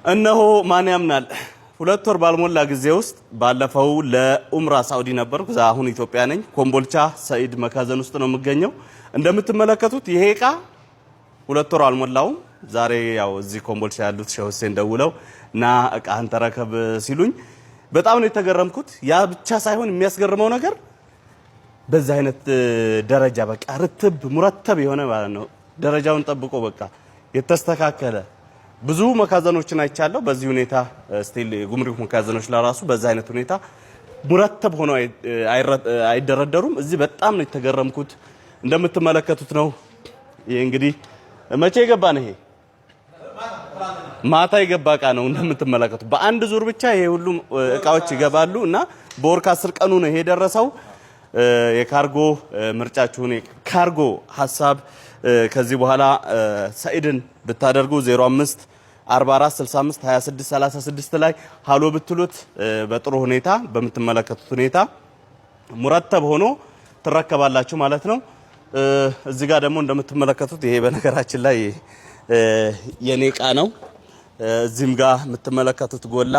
እነሆ ማን ያምናል 2 ወር ባልሞላ ጊዜ ውስጥ ባለፈው ለኡምራ ሳውዲ ነበርኩ። አሁን ኢትዮጵያ ነኝ። ኮምቦልቻ ሰይድ መካዘን ውስጥ ነው የምገኘው። እንደምትመለከቱት ይሄ እቃ 2 ወር አልሞላውም። ዛሬ ያው እዚህ ኮምቦልቻ ያሉት ሼህ ሁሴን ደውለው እና እቃህን ተረከብ ሲሉኝ በጣም ነው የተገረምኩት። ያ ብቻ ሳይሆን የሚያስገርመው ነገር በዛ አይነት ደረጃ በቃ ርትብ ሙረተብ የሆነ ማለት ነው ደረጃውን ጠብቆ በቃ የተስተካከለ ብዙ መካዘኖችን አይቻለሁ። በዚህ ሁኔታ ስቲል ጉምሩክ መካዘኖች ለራሱ በዛ አይነት ሁኔታ ሙረተብ ሆኖ አይደረደሩም። እዚህ በጣም ነው የተገረምኩት። እንደምትመለከቱት ነው። ይሄ እንግዲህ መቼ የገባ ነው? ይሄ ማታ የገባ እቃ ነው። እንደምትመለከቱት በአንድ ዙር ብቻ ይሄ ሁሉ እቃዎች ይገባሉ እና በወር ከ10 ቀኑ ነው ይሄ ደረሰው። የካርጎ ምርጫችሁን የካርጎ ሐሳብ ከዚህ በኋላ ሰኢድን ብታደርጉ 05 44 65 26 36 ላይ ሃሎ ብትሉት በጥሩ ሁኔታ በምትመለከቱት ሁኔታ ሙረተብ ሆኖ ትረከባላችሁ ማለት ነው። እዚህ ጋር ደግሞ እንደምትመለከቱት ይሄ በነገራችን ላይ የኔ እቃ ነው። እዚህም ጋር የምትመለከቱት ጎላ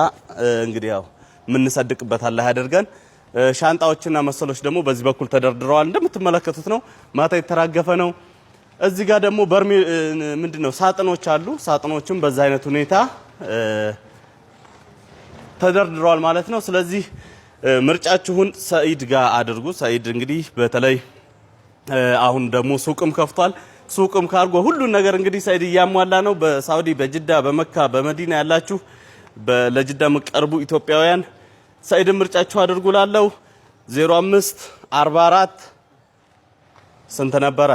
እንግዲህ ያው ምን ሰድቅበት አላህ ያደርገን። ሻንጣዎችና መሰሎች ደግሞ በዚህ በኩል ተደርድረዋል። እንደምትመለከቱት ነው። ማታ የተራገፈ ነው። እዚህ ጋር ደግሞ በርሜል ምንድነው ሳጥኖች አሉ። ሳጥኖችም በዛ አይነት ሁኔታ ተደርድረዋል ማለት ነው። ስለዚህ ምርጫችሁን ሰኢድ ጋር አድርጉ። ሰኢድ እንግዲህ በተለይ አሁን ደግሞ ሱቅም ከፍቷል። ሱቅም ካርጎ ሁሉን ነገር እንግዲህ ሰኢድ እያሟላ ነው። በሳውዲ በጅዳ በመካ በመዲና ያላችሁ ለጅዳ መቀርቡ ኢትዮጵያውያን ሰኢድን ምርጫችሁ አድርጉ። ላለው 05 44 ስንት ነበረ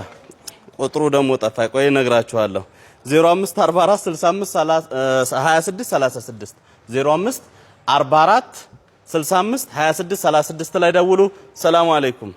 ቁጥሩ ደግሞ ጠፋ። ቆይ እነግራችኋለሁ። 05 44 65 26 36 05 44 65 26 36 ላይ ደውሉ። ሰላም አለይኩም።